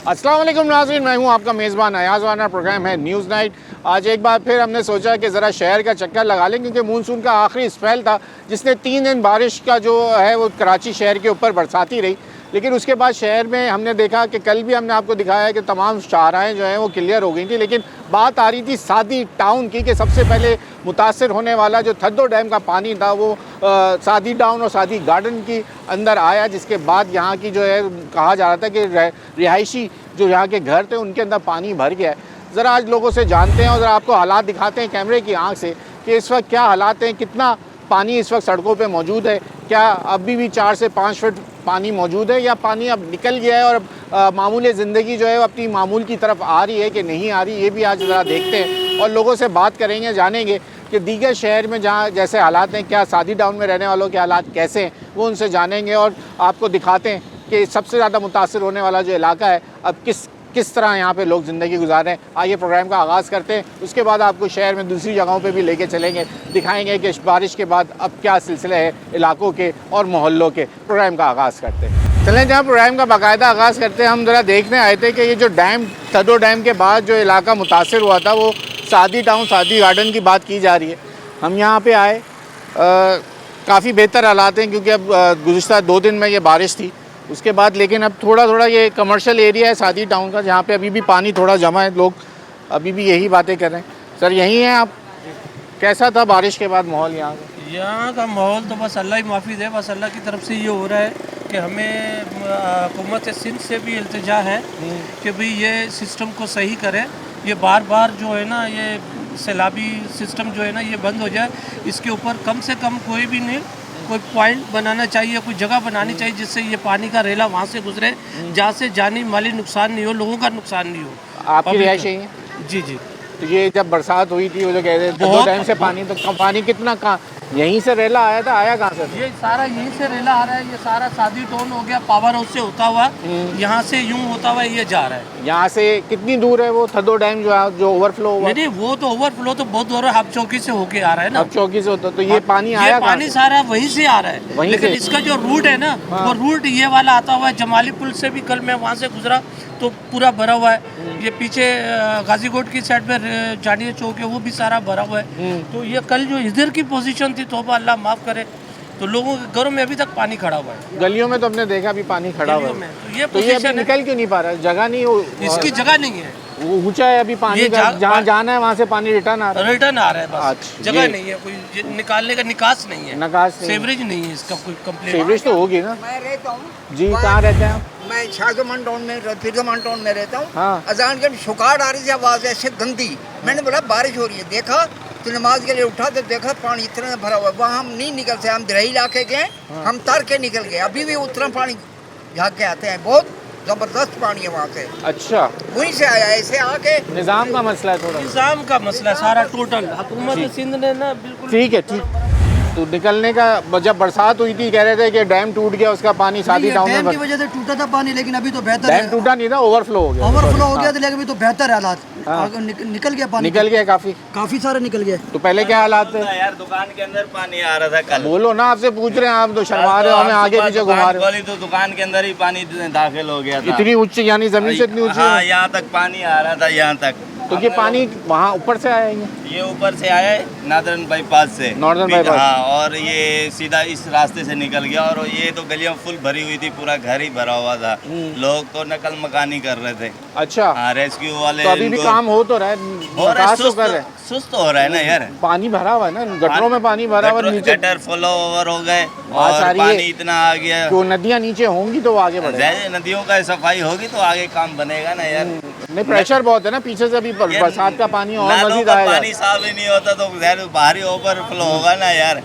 अस्सलाम वालेकुम नाज़रीन, मैं हूं आपका मेज़बान अयाज़ वाना। प्रोग्राम है न्यूज़ नाइट। आज एक बार फिर हमने सोचा कि ज़रा शहर का चक्कर लगा लें, क्योंकि मानसून का आखिरी स्पेल था जिसने 3 दिन बारिश का जो है वो कराची शहर के ऊपर बरसाती रही। लेकिन उसके बाद शहर में हमने देखा कि कल भी हमने आपको दिखाया है कि तमाम शाहराहें जो हैं वो क्लियर हो गई थी। लेकिन बात आ रही थी सादी टाउन की, कि सबसे पहले मुतासर होने वाला जो थद्दो डैम का पानी था वो सादी टाउन और सादी गार्डन की अंदर आया, जिसके बाद यहाँ की जो है कहा जा रहा था कि रिहायशी जो यहाँ के घर थे उनके अंदर पानी भर गया है। ज़रा आज लोगों से जानते हैं और ज़रा आपको हालात दिखाते हैं कैमरे की आंख से कि इस वक्त क्या हालात हैं, कितना पानी इस वक्त सड़कों पे मौजूद है, क्या अभी भी 4 से 5 फुट पानी मौजूद है या पानी अब निकल गया है और मामूल ज़िंदगी जो है वो अपनी मामूल की तरफ आ रही है कि नहीं आ रही, ये भी आज ज़रा देखते हैं और लोगों से बात करेंगे, जानेंगे कि दीगर शहर में जहाँ जैसे हालात हैं, क्या सादी टाउन में रहने वालों के हालात कैसे हैं, वो उनसे जानेंगे और आपको दिखाते हैं कि सबसे ज़्यादा मुतासर होने वाला जो इलाका है अब किस तरह यहाँ पे लोग ज़िंदगी गुजार रहे हैं। आइए प्रोग्राम का आगाज़ करते हैं, उसके बाद आपको शहर में दूसरी जगहों पे भी लेके चलेंगे, दिखाएंगे कि बारिश के बाद अब क्या सिलसिले है इलाकों के और मोहल्लों के। प्रोग्राम का आगाज़ करते हैं, चलें जहाँ प्रोग्राम का बाकायदा आगाज़ करते हैं। हम ज़रा देखने आए थे कि ये जो डैम थद्दो डैम के बाद जो इलाका मुतासर हुआ था वो सादी टाउन सादी गार्डन की बात की जा रही है। हम यहाँ पर आए, काफ़ी बेहतर हालात हैं क्योंकि अब गुज़िश्ता 2 दिन में ये बारिश थी उसके बाद, लेकिन अब थोड़ा थोड़ा ये कमर्शियल एरिया है सादी टाउन का जहाँ पे अभी भी पानी थोड़ा जमा है, लोग अभी भी यही बातें कर रहे हैं। सर यहीं हैं आप, कैसा था बारिश के बाद माहौल यहाँ का? यहाँ का माहौल तो बस अल्लाह ही माफी दे, बस अल्लाह की तरफ से ये हो रहा है कि हमें हुकूमत सिंध से भी इल्तिजा है कि भाई ये सिस्टम को सही करें। ये बार बार जो है ना ये सैलाबी सिस्टम जो है ना ये बंद हो जाए, इसके ऊपर कम से कम कोई भी नहीं कोई पॉइंट बनाना चाहिए, कोई जगह बनानी चाहिए जिससे ये पानी का रेला वहाँ से गुजरे, जहाँ से जानी माली नुकसान नहीं हो, लोगों का नुकसान नहीं हो। आपकी रिहाइश यही है? जी जी। तो ये जब बरसात हुई थी वो जो कह रहे थे 2 टाइम से पानी, तो पानी कितना कहाँ यहीं से रेला आया था, आया कहाँ से? ये सारा यहीं से रेला आ रहा है, ये सारा सादी टोन हो गया, पावर हाउस से होता हुआ यहाँ से यूं होता हुआ ये जा रहा है। यहाँ से कितनी दूर है वो थद्दो डैम जो ओवरफ्लो हुआ? नहीं वो तो ओवरफ्लो तो बहुत दूर है, हब चौकी से होके आ रहा है ना। हब चौकी से होता, तो ये पानी आया, पानी सारा वहीं से आ रहा है, लेकिन इसका जो रूट है ना वो रूट ये वाला आता हुआ है। जमाली पुल से भी कल मैं वहाँ से गुजरा तो पूरा भरा हुआ है। ये पीछे गाजीकोट की साइड पे जानिया चौक है वो भी सारा भरा हुआ है। तो ये कल जो इधर की पोजीशन थी तौबा अल्लाह माफ़ करे, तो लोगों के घरों में अभी तक पानी खड़ा हुआ है। गलियों में तो हमने देखा अभी पानी खड़ा हुआ है, तो ये अभी निकल क्यों नहीं पा रहा है? जगह नहीं हो, इसकी जगह नहीं है, ऊंचा है अभी पानी का, जहाँ जाना है वहाँ से पानी रिटर्न आ रहा है बस। अच्छा, जगह नहीं है, कोई निकालने का निकास नहीं है, सेवरेज नहीं है इसका कोई कंप्लेंट। सेवरेज तो होगी ना? मैं रहता हूँ जी, कहाँ रहते हैं आप? मैं शाहजमान टाउन में फिरजमान टाउन में रहता हूँ। हाँ। अजान के शुकार आ रही थी आवाज़ ऐसे गंदी, मैंने बोला बारिश हो रही है, देखा तो नमाज के लिए उठा तो देखा पानी इतना भरा हुआ है। वहाँ हम नहीं निकल सकते, हम दरही इलाके गए, हम तर के निकल गए, अभी भी उतना पानी झाँक के आते हैं, बहुत जबरदस्त पानी है वहाँ से। अच्छा, वहीं से आया, ऐसे आके निज़ाम का मसला है, थोड़ा निज़ाम का मसला है सारा टोटल। हुकूमत सिंध ने ना बिल्कुल ठीक है, ठीक। तो निकलने का जब बरसात हुई थी कह रहे थे कि डैम टूट गया, उसका पानी सादी टाउन में की वजह से टूटा था पानी, लेकिन अभी तो बेहतर है। डैम टूटा नहीं था, ओवरफ्लो हो गया। ओवरफ्लो हो गया था, लेकिन अभी तो बेहतर है हालात। निकल गया पानी, निकल गया काफी सारा निकल गया। तो पहले क्या हालात थे यार? दुकान के अंदर पानी आ रहा था कल। बोलो ना, आपसे पूछ रहे हैं, आप तो शर्मा रहे हो, हमें आगे पीछे घुमा रहे हो। तो दुकान के अंदर ही पानी दाखिल हो गया था। इतनी ऊंची, यानी जमीन से इतनी ऊंची? हाँ, यहाँ तक पानी आ रहा था, यहाँ तक। तो ये पानी वहाँ ऊपर से आया है? ये ऊपर से आया है नॉर्दर्न बाईपास से। Northern bypass? हाँ, और ये सीधा इस रास्ते से निकल गया और ये तो गलियां फुल भरी हुई थी, पूरा घर ही भरा हुआ था, लोग तो नकल मकानी कर रहे थे। अच्छा, हाँ, रेस्क्यू वाले। तो अभी भी काम हो तो रहा है, सुस्त हो रहा है ना यार, पानी भरा हुआ है ना, गटरों में पानी भरा हुआ, नीचे गटर फुल ओवर हो गए और पानी इतना आ गया। तो नदियाँ नीचे होंगी तो आगे बढ़े, नदियों का सफाई होगी तो आगे काम बनेगा ना यार। नहीं, प्रेशर बहुत है ना पीछे से, अभी बरसात का पानी और मजीद आएगा। पानी साफ ही नहीं होता तो बाहरी ओवरफ्लो होगा ना यार।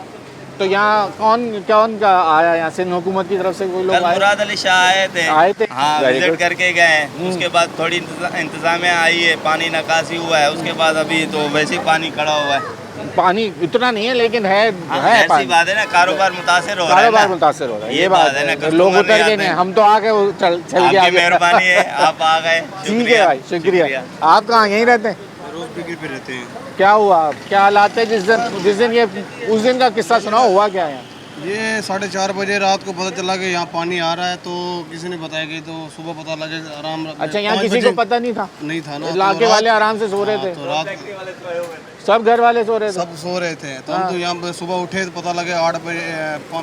तो यहाँ कौन का आया, यहाँ सिंध हुकूमत की तरफ से कोई लोग आए? मुराद अली शाह आए थे। हाँ, विजिट करके गए। उसके बाद थोड़ी इंतजामिया आई है, पानी निकासी हुआ है, उसके बाद अभी तो वैसे ही पानी खड़ा हुआ है। पानी इतना नहीं है लेकिन है ऐसी बात है ना, कारोबार मुतासिर हो रहा है, कारोबार मुतासिर हो रहा है, ये बात है ना। लोग उतर गए नहीं, हम तो आ गए, चल गया, मेहरबानी है, आप आ गए, ठीक है भाई, शुक्रिया। आप कहाँ यहीं रहते हैं? रोज बिक्री पे रहते हैं। क्या हुआ, क्या हालात है जिस दिन ये उस दिन का किस्सा सुनाओ, हुआ क्या है? ये 4:30 बजे रात को पता चला कि यहाँ पानी आ रहा है, तो किसी ने बताया कि तो सुबह पता लगे आराम। अच्छा, यहाँ किसी को पता नहीं था? नहीं था ना, इलाके वाले आराम से सो रहे थे? तो रात सब घर वाले सो रहे थे? सब सो रहे थे। तो हम तो यहाँ पे सुबह उठे तो पता लगे 8 बजे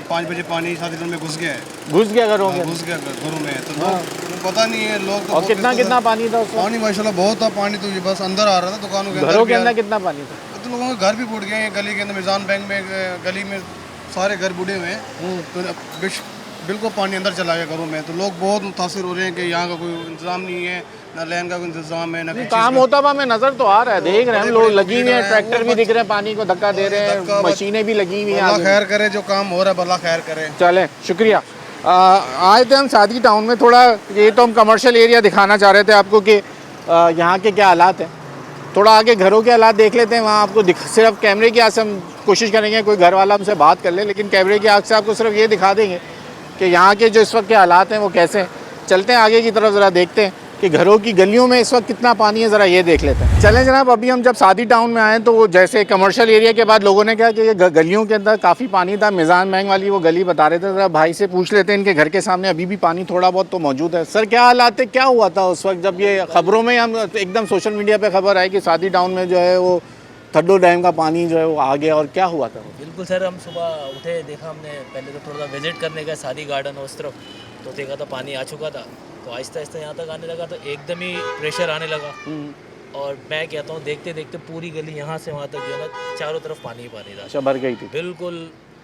5 बजे पानी शादी में घुस गया है। घुस गया घरों में? घुस गया घरों में, तो लोग पता नहीं है लोग। और कितना पानी था उसमें? पानी माशाल्लाह बहुत था पानी, तो ये बस अंदर आ रहा था दुकानों के अंदर। घरों के अंदर कितना पानी था? तो लोगों के घर भी फूट गए हैं, गली के अंदर मिजान बैंक में गली में सारे घर बूढ़े हुए हैं। तो बिल्कुल पानी अंदर चला गया घरों में, तो लोग बहुत मुतासिर हो रहे हैं कि यहाँ का कोई इंतजाम नहीं है, ना लैंड का कोई इंतजाम है, ना काम होता हुआ हमें नजर तो आ रहा है, देख रहे हैं लोग लगी हुई हैं, ट्रैक्टर भी दिख रहे हैं पानी को धक्का दे रहे हैं, मशीनें भी लगी हुई हैं। अल्लाह खैर करे, जो काम हो रहा है अल्लाह खैर करे। चलें, शुक्रिया। आए थे हम सादी टाउन में, थोड़ा ये तो हम कमर्शियल एरिया दिखाना चाह रहे थे आपको कि यहाँ के क्या हालात हैं। थोड़ा आगे घरों के हालात देख लेते हैं, वहाँ आपको सिर्फ कैमरे की आग से हम कोशिश करेंगे कोई घर वाला हमसे बात कर ले, लेकिन कैमरे की आग से आपको सिर्फ ये दिखा देंगे कि यहाँ के जो इस वक्त के हालात हैं वो कैसे हैं। चलते हैं आगे की तरफ, ज़रा देखते हैं कि घरों की गलियों में इस वक्त कितना पानी है, ज़रा ये देख लेते हैं। चलें जनाब, अभी हम जब सादी टाउन में आए तो वो जैसे कमर्शियल एरिया के बाद लोगों ने कहा कि ये गलियों के अंदर काफ़ी पानी था। मिजान बैंक वाली वो गली बता रहे थे, ज़रा भाई से पूछ लेते हैं इनके घर के सामने अभी भी पानी थोड़ा बहुत तो मौजूद है। सर, क्या हालात है, क्या हुआ था उस वक्त जब ये खबरों में हम एकदम सोशल मीडिया पर खबर आई कि सादी टाउन में जो है वो थड्डो डैम का पानी जो है वो आ गया, और क्या हुआ था? बिल्कुल सर, हम सुबह उठे, देखा हमने, पहले तो थोड़ा सा विजिट करने गए शादी गार्डन उस तरफ, तो देखा था पानी आ चुका था। तो आहिस्ता आहिस्ता यहाँ तक आने लगा, तो एकदम ही प्रेशर आने लगा। और मैं कहता हूँ देखते देखते पूरी गली यहाँ से वहाँ तक जो है ना चारों तरफ पानी ही पानी था। अच्छा, भर गई थी बिल्कुल,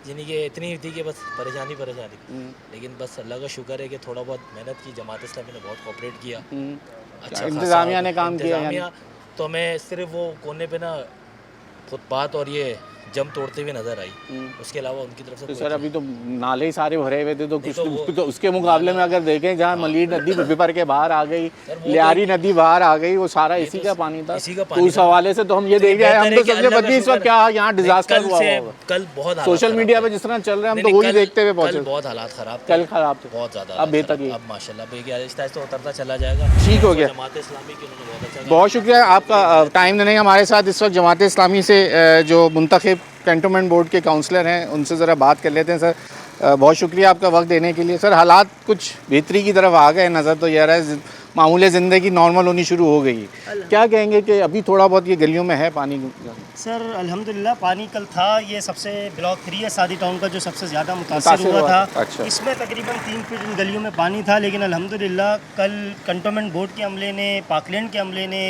यानी कि इतनी थी कि बस परेशानी। लेकिन बस अल्लाह का शुक्र है कि थोड़ा बहुत मेहनत की, जमात इस्लामी ने बहुत कोऑपरेट किया। अच्छा, इंतज़ामिया ने काम किया। तो हमें सिर्फ वो कोने पे ना फुटपाथ और ये जम तोड़ते हुए नजर आई, उसके अलावा उनकी तरफ से तो सर अभी तो नाले ही सारे भरे हुए थे, तो कुछ तो उसके मुकाबले में अगर देखें जहाँ मलीर नदी बिपर के बाहर आ गई, लियारी नदी बाहर आ गई, वो सारा इसी का पानी था। तो उस हवाले से तो हम ये देख रहे हैं, हम तो सबसे बदली इस वक्त क्या यहाँ डिजास्टर हुआ होगा। कल बहुत सोशल मीडिया पे जिस तरह चल रहे हैं हम तो वही देखते हुए पहुंचे। बहुत हालात खराब, कल खराब थे, बहुत ज्यादा। अब बेहतर ही, अब माशाल्लाह आहिस्ता आहिस्ता उतरता चला जाएगा, ठीक हो गया। जमात इस्लामी की उन्होंने बहुत अच्छा, बहुत शुक्रिया आपका टाइम देने का। हमारे साथ इस वक्त जमात इस्लामी से जो मुंतखब कैंटोनमेंट बोर्ड के काउंसलर हैं, उनसे ज़रा बात कर लेते हैं। सर, बहुत शुक्रिया आपका वक्त देने के लिए। सर, हालात कुछ बेहतरी की तरफ आ गए, नज़र तो ये आ रहा है, मामूल ज़िंदगी नॉर्मल होनी शुरू हो गई। क्या कहेंगे कि अभी थोड़ा बहुत ये गलियों में है पानी? सर अल्हम्दुलिल्लाह पानी कल था, ये सबसे ब्लॉक 3 है सादी टाउन का जो सबसे ज़्यादा मुतासिर हुआ था। अच्छा। इसमें तकरीबन 3 फीट इन गलियों में पानी था, लेकिन अल्हम्दुलिल्लाह कल कंटोनमेंट बोर्ड के अमले ने, पाकलैंड के अमले ने,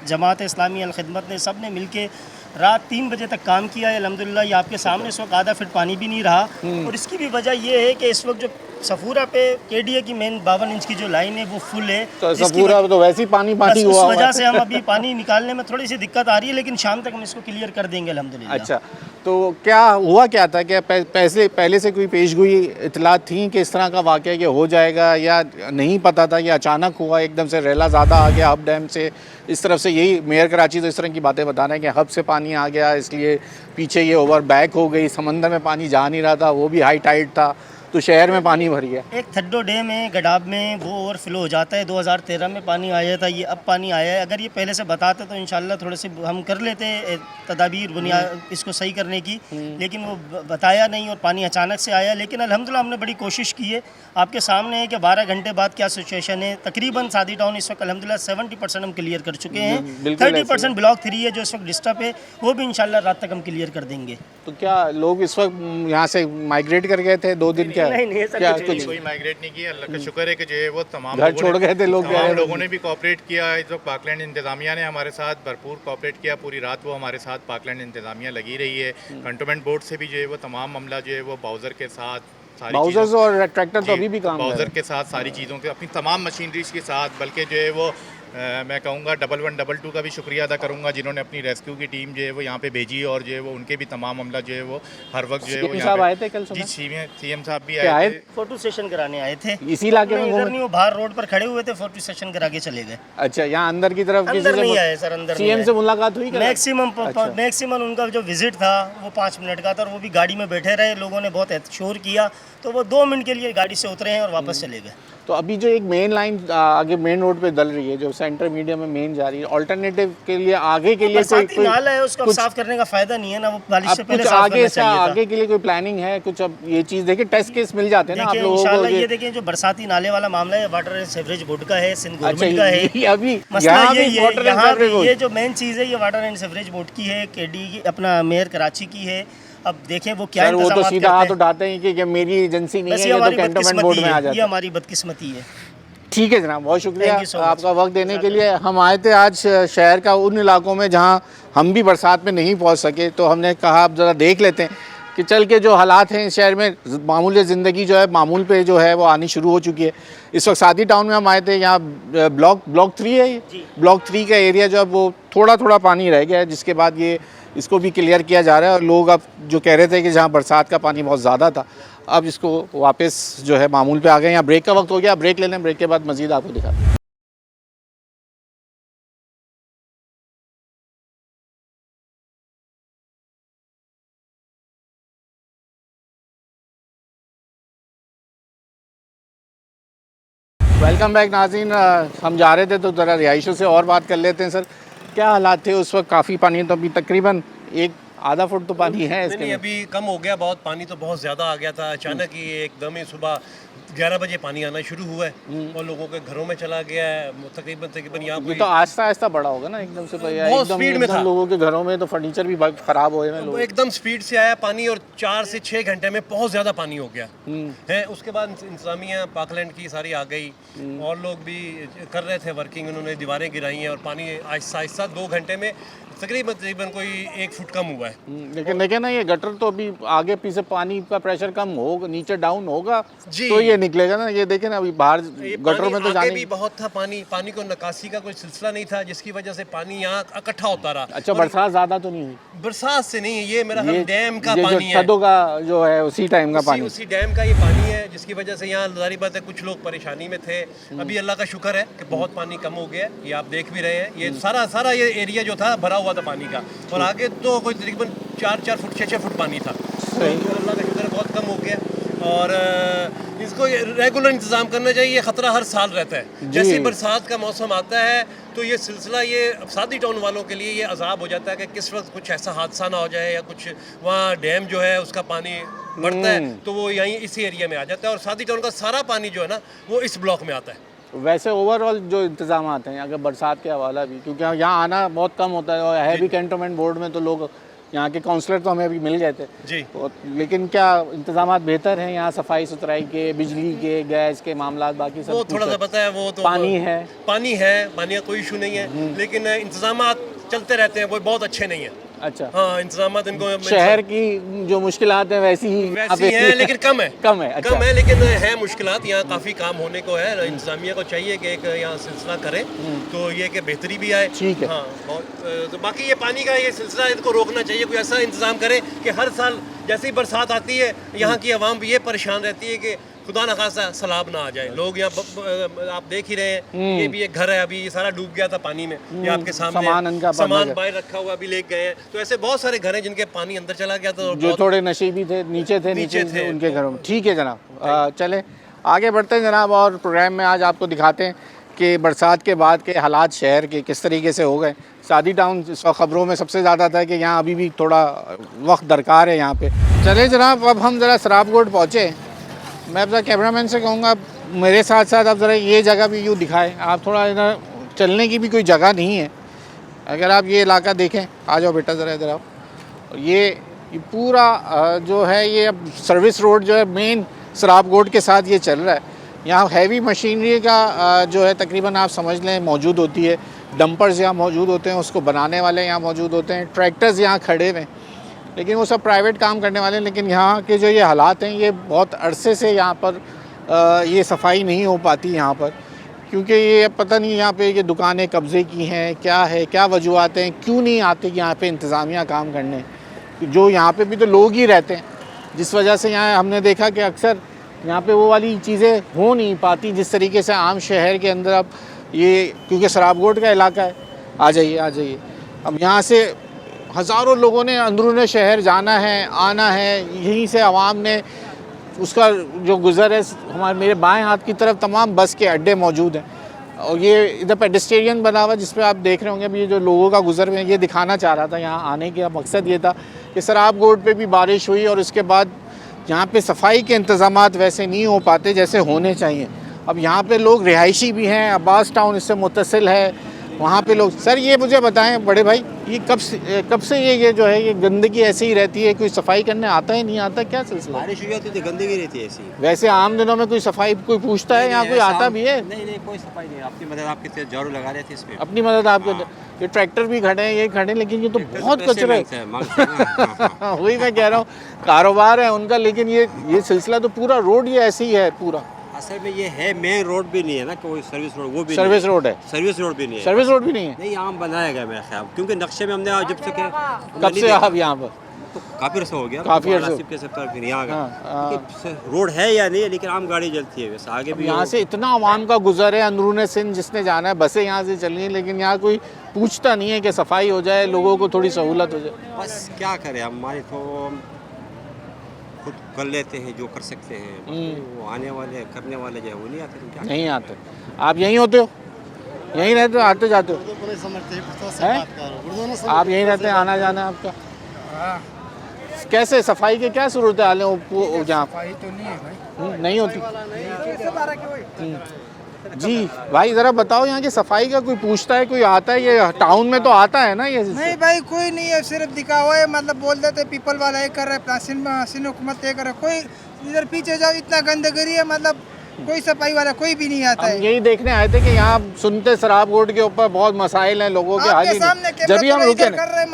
जमात इस्लामी अल खिदमत ने, सब ने मिल के रात 3 बजे तक काम किया है। अल्हम्दुलिल्लाह ये आपके सामने इस वक्त आधा फीट पानी भी नहीं रहा। और इसकी भी वजह ये है कि इस वक्त जो सफूरा पे केडीए की मेन 52 इंच की जो लाइन है वो फुल है, तो सफूरा तो वैसे ही पानी उस हुआ वजह से हम अभी पानी निकालने में थोड़ी सी दिक्कत आ रही है, लेकिन शाम तक हम इसको क्लियर कर देंगे अल्हम्दुलिल्लाह। अच्छा, तो क्या हुआ क्या था, क्या पहले से कोई पेशगोई इतला थी कि इस तरह का वाक़या कि हो जाएगा, या नहीं पता था, या अचानक हुआ एकदम से रेला ज़्यादा आ गया हब डैम से? इस तरफ से यही मेयर कराची तो इस तरह की बातें बता रहे हैं कि हब से पानी आ गया, इसलिए पीछे ये ओवर बैक हो गई, समंदर में पानी जा नहीं रहा था, वो भी हाई टाइड था, तो शहर में पानी भर गया। एक थड्डो डैम है गडाब में, वो ओवरफ्लो हो जाता है। 2013 में पानी आया था, ये अब पानी आया है। अगर ये पहले से बताते तो इंशाल्लाह थोड़े से हम कर लेते तदाबीर बुनियाद इसको सही करने की, लेकिन वो बताया नहीं और पानी अचानक से आया। लेकिन अल्हम्दुलिल्लाह हमने बड़ी कोशिश की है। आपके सामने है कि 12 घंटे बाद क्या सिचुएशन है। तकरीबन सादी टाउन इस वक्त अल्हम्दुलिल्लाह 70% हम क्लियर कर चुके हैं। 30% ब्लॉक 3 है जो इस वक्त डिस्टर्ब है, वो भी इंशाल्लाह रात तक हम क्लियर कर देंगे। तो क्या लोग इस वक्त यहाँ से माइग्रेट कर गए थे 2 दिन? क्या नहीं ऐसा क्या कुछ कोई माइग्रेट नहीं किया, अल्लाह का शुक्र है कि जो है वो तमाम घर छोड़ गए थे लोग, तमाम लोगों ने भी कोऑपरेट किया। इस वक्त पाकलैंड इंतज़ामिया ने हमारे साथ भरपूर कोऑपरेट किया, पूरी रात वो हमारे साथ पाकलैंड इंतज़ामिया लगी रही है। कंटोनमेंट बोर्ड से भी जो है वो तमाम मामला जो है वो बाउज़र के साथ, बाउज़र्स और ट्रैक्टर तो अभी भी काम बाउज़र के साथ सारी चीज़ों के अपनी तमाम मशीनरीज के साथ, बल्कि जो है वो मैं कहूँगा 11 22 का भी शुक्रिया अदा करूँगा जिन्होंने अपनी रेस्क्यू की टीम जो है वो यहाँ पे भेजी, और जो है वो उनके भी तमाम अमला जो है वो हर वक्त जो है वो यहाँ आए थे कल जी सीएम साहब भी आए थे, फोटो सेशन कराने आए थे इसी इलाके में। इधर नहीं, वो बाहर रोड पर खड़े हुए थे, फोटो सेशन करा के चले गए। अच्छा, यहाँ अंदर की तरफ अंदर नहीं आए सर, अंदर सीएम से मुलाकात हुई? मैक्सिमम उनका जो विजिट था वो 5 मिनट का था, और वो भी गाड़ी में बैठे रहे। लोगों ने बहुत शोर किया, तो वो 2 मिनट के लिए गाड़ी से उतरे हैं और वापस चले गए। तो अभी जो एक मेन लाइन आगे मेन रोड पे डल रही है, जो सेंटर मीडिया में मेन जा रही है, अल्टरनेटिव के लिए आगे के लिए बरसाती नाला है, उसको अब साफ करने का फायदा नहीं है ना, वो बारिश से पहले कुछ साफ आगे करना से चाहिए था। आगे के लिए कोई प्लानिंग है कुछ? अब ये चीज़ देखिए, टेस्ट केस मिल जाते हैं ना आप देखिए लोगों को। इंशाल्लाह ये देखिए जो बरसाती नाले वाला मामला है, वाटर एंड सीवरेज बोर्ड का है, सिंध गवर्नमेंट का है। ये अभी मसला यहाँ ये भी है, water and यहाँ sewerage board। ये जो मेन चीज़ है ये वाटर एंड सीवरेज बोर्ड की है, केडी की, अपना मेयर कराची की है। अब देखें वो क्या सर वो तो इंतजामात सीधा हाथ करते हैं। उठाते हैं कि मेरी एजेंसी नहीं बस है, ये ये तो हमारी कैंटोनमेंट बोर्ड बदकिस्मती में आ है, जाता ये है। हमारी बदकिस्मती है। ठीक है जनाब, बहुत शुक्रिया Thank you so much। आपका वक्त देने के लिए। हम आए थे आज शहर का उन इलाकों में जहां हम भी बरसात में नहीं पहुंच सके, तो हमने कहा अब ज़रा देख लेते हैं कि चल के जो हालात हैं इस शहर में, मामूल ज़िंदगी जो है मामूल पे जो है वो आनी शुरू हो चुकी है। इस वक्त सादी टाउन में हम आए थे, यहाँ ब्लॉक 3 है, ये ब्लॉक 3 का एरिया जो है वो थोड़ा थोड़ा पानी रह गया है, जिसके बाद ये इसको भी क्लियर किया जा रहा है। और लोग अब जो कह रहे थे कि जहाँ बरसात का पानी बहुत ज़्यादा था, अब इसको वापस जो है मामूल पे आ गए। यहाँ ब्रेक का वक्त हो गया, ब्रेक ले लें, ब्रेक के बाद मज़ीद आपको दिखाते हैं। वेलकम बैक नाज़रीन। हम जा रहे थे तो ज़रा रिहाइशों से और बात कर लेते हैं। सर क्या हालात थे उस वक्त? काफ़ी पानी, तो अभी तकरीबन एक आधा फुट तो पानी है इसके नहीं, में। अभी कम हो गया बहुत, पानी तो बहुत ज़्यादा आ गया था। अचानक ही एकदम ही सुबह 11 बजे पानी आना शुरू हुआ है और लोगों के घरों में चला गया है। तकरीबन यहाँ ये तो आहिस्ता आहिस्ता बड़ा होगा ना, एकदम से भैया बहुत एकदम स्पीड में एकदम था। लोगों के घरों में तो फर्नीचर भी बहुत ख़राब हुए हैं वो लोग। एकदम स्पीड से आया पानी और 4 से 6 घंटे में बहुत ज़्यादा पानी हो गया है। उसके बाद इंतजामिया पाकलैंड की सारी आ गई और लोग भी कर रहे थे वर्किंग, उन्होंने दीवारें गिराई हैं और पानी आहिस्ता आहिस्ता 2 घंटे में तकरीबन कोई 1 फुट कम हुआ है। लेकिन देखे ना, ये गटर तो अभी आगे पीछे पानी का प्रेशर कम होगा, नीचे डाउन होगा जी। तो ये निकलेगा ना। ये देखे ना, अभी बाहर ये गटरों में तो आगे जाने भी बहुत था पानी को निकासी का कोई सिलसिला नहीं था, जिसकी वजह से पानी यहाँ इकट्ठा होता रहा। अच्छा, बरसात ज़्यादा तो नहीं हुई? बरसात से नहीं, ये मेरा ख्याल डैम का ये पानी जो है, छतों का जो है उसी टाइम का पानी। उसी डैम का ये पानी है, जिसकी वजह से यहाँ जारी बात है कुछ लोग परेशानी में थे। अभी अल्लाह का शुक्र है कि बहुत पानी कम हो गया है, ये आप देख भी रहे हैं। ये सारा ये एरिया जो था भरा हुआ था पानी का, और आगे तो कोई तकरीबन 4 फुट 6 फुट पानी था। तो अल्लाह का शुक्र है बहुत कम हो गया। और इसको रेगुलर इंतज़ाम करना चाहिए। ख़तरा हर साल रहता है, जैसे बरसात का मौसम आता है तो ये सिलसिला, ये सादी टाउन वालों के लिए ये अजाब हो जाता है कि किस वक्त कुछ ऐसा हादसा ना हो जाए या कुछ वहाँ डैम जो है उसका पानी बढ़ता है तो वो यहीं इसी एरिया में आ जाता है। और सादी टाउन का सारा पानी जो है ना वो इस ब्लॉक में आता है। वैसे ओवरऑल जो इंतजाम हैं अगर बरसात के हवाला भी, क्योंकि यहाँ आना बहुत कम होता है और है भी कैंटोनमेंट बोर्ड में, तो लोग यहाँ के काउंसलर तो हमें अभी मिल गए थे जी। लेकिन क्या इंतजाम बेहतर हैं यहाँ? सफाई सुथराई के, बिजली के, गैस के मामला, बाकी सब वो थोड़ा सा पता है, वो तो पानी है, पानी का कोई इशू नहीं है, लेकिन इंतजाम चलते रहते हैं, वो बहुत अच्छे नहीं है। अच्छा, हाँ, इंतजाम इनको शहर की जो मुश्किलात हैं वैसी है, लेकिन कम है। अच्छा। कम है लेकिन है मुश्किलात। यहाँ काफ़ी काम होने को है। इंतजामिया को चाहिए कि एक यहाँ सिलसिला करे तो ये कि बेहतरी भी आए। ठीक है। हाँ, तो बाकी ये पानी का ये सिलसिला इनको रोकना चाहिए, कोई ऐसा इंतज़ाम करे कि हर साल जैसे ही बरसात आती है यहाँ की आवाम भी ये परेशान रहती है कि खुदा न खासा सैलाब ना आ जाए। लोग यहाँ आप देख ही रहे हैं, ये भी एक घर है, अभी ये सारा डूब गया था पानी में, ये आपके सामने सामान बाहर रखा हुआ अभी ले गए हैं। तो ऐसे बहुत सारे घर हैं जिनके पानी अंदर चला गया था, जो थोड़े नशीबी थे, नीचे थे उनके घरों में। ठीक है जनाब, चले आगे बढ़ते हैं जनाब, और प्रोग्राम में आज आपको दिखाते हैं कि बरसात के बाद के हालात शहर के किस तरीके से हो गए। सादी टाउन ख़बरों में सबसे ज़्यादा था कि यहाँ अभी भी थोड़ा वक्त दरकार है यहाँ पे। चले जनाब, अब हम ज़रा सराबकोट पहुँचे। मैं अपना कैमरामैन से कहूँगा मेरे साथ साथ आप ज़रा ये जगह भी यूँ दिखाएं। आप थोड़ा इधर चलने की भी कोई जगह नहीं है। अगर आप ये इलाका देखें, आ जाओ बेटा ज़रा इधर आओ। ये पूरा जो है ये अब सर्विस रोड जो है मेन सराबकोट के साथ ये चल रहा है। यहाँ हैवी मशीनरी का जो है तकरीबन आप समझ लें मौजूद होती है। डंपर्स यहाँ मौजूद होते हैं, उसको बनाने वाले यहाँ मौजूद होते हैं। ट्रैक्टर्स यहाँ खड़े हुए हैं, लेकिन वो सब प्राइवेट काम करने वाले हैं। लेकिन यहाँ के जो ये हालात हैं, ये बहुत अरसे से यहाँ पर ये सफाई नहीं हो पाती यहाँ पर, क्योंकि ये पता नहीं यहाँ पे ये दुकानें कब्ज़े की हैं, क्या वजूहत हैं, क्यों नहीं आते यहाँ पे इंतज़ामिया काम करने। जो यहाँ पे भी तो लोग ही रहते हैं, जिस वजह से यहाँ हमने देखा कि अक्सर यहाँ पे वो वाली चीज़ें हो नहीं पाती जिस तरीके से आम शहर के अंदर। अब ये क्योंकि सराबकोट का इलाका है, आ जाइए। अब यहाँ से हज़ारों लोगों ने अंदरूनी शहर जाना है, आना है। यहीं से आवाम ने उसका जो गुज़र है, मेरे बाएं हाथ की तरफ तमाम बस के अड्डे मौजूद हैं। और ये इधर पेडेस्ट्रियन बना हुआ जिस पे आप देख रहे होंगे अभी ये जो लोगों का गुजर हुए, ये दिखाना चाह रहा था। यहाँ आने का मकसद ये था कि सराब गोड पे भी बारिश हुई और उसके बाद यहाँ पे सफाई के इंतज़ामात वैसे नहीं हो पाते जैसे होने चाहिए। अब यहाँ पे लोग रिहायशी भी हैं, अब्बास टाउन इससे मुत्तसिल है, वहाँ पे लोग। सर ये मुझे बताएं बड़े भाई, ये कब से ये जो है ये गंदगी ऐसे ही रहती है, कोई सफाई करने आता है नहीं आता, क्या सिलसिला? बारिश हुई तो गंदगी रहती है ऐसी। वैसे आम दिनों में कोई सफाई कोई पूछता है, यहाँ कोई आता भी है? नहीं कोई सफाई नहीं। अपनी मदद आपके झाड़ू लगा रहे थे इसमें। अपनी मदद आपके ये ट्रैक्टर भी खड़े हैं, ये खड़े, लेकिन ये तो बहुत कचरा है। वही मैं कह रहा हूँ, कारोबार है उनका, लेकिन ये सिलसिला तो पूरा रोड ये ऐसे ही है पूरा। असल में ये है मेन रोड भी नहीं है ना, कोई सर्विस रोड, वो भी सर्विस रोड है। सर्विस रोड भी नहीं है। सर्विस रोड भी नहीं है। नहीं, आम बनाया गया मेरा ख्याल, क्योंकि नक्शे में हमने जब से कब से आप यहाँ पर? तो काफी अर्सा हो गया, काफी अर्सा के सब फिर यहाँ का रोड है या नहीं है, लेकिन आम गाड़ी चलती है वैसे आगे भी। यहाँ से इतना आवाम का गुजर है, अंदरूने सिंध जिसने जाना है, बसें यहाँ से चल रही हैं, लेकिन यहाँ कोई पूछता नहीं है कि सफाई हो जाए, लोगों को थोड़ी सहूलत हो जाए। बस क्या करें, हमारे तो खुद कर लेते हैं जो कर सकते हैं, वो आने वाले करने वाले जो है वो नहीं आते। तो क्या नहीं आते। आप यहीं होते हो, यहीं रहते हो, आते जाते हो? आप यहीं रहते हैं, आना जाना है आपका? कैसे सफाई के क्या सूरत हाल है जहाँ? सफाई तो नहीं है भाई, नहीं होती जी। भाई ज़रा बताओ, यहाँ की सफाई का कोई पूछता है, कोई आता है? ये टाउन में तो आता है ना ये? नहीं भाई कोई नहीं है, सिर्फ दिखावा है, मतलब बोल देते पीपल वाला ये कर रहा है, प्लासिन हुकूमत ये कर रहा है, कोई इधर पीछे जाओ इतना गंदगी है, मतलब कोई सफाई वाला कोई भी नहीं आता है। यही देखने आए थे कि यहाँ सुनते शराब गोड के ऊपर बहुत मसाइल हैं लोगों के, हाल ही जब भी हम रुके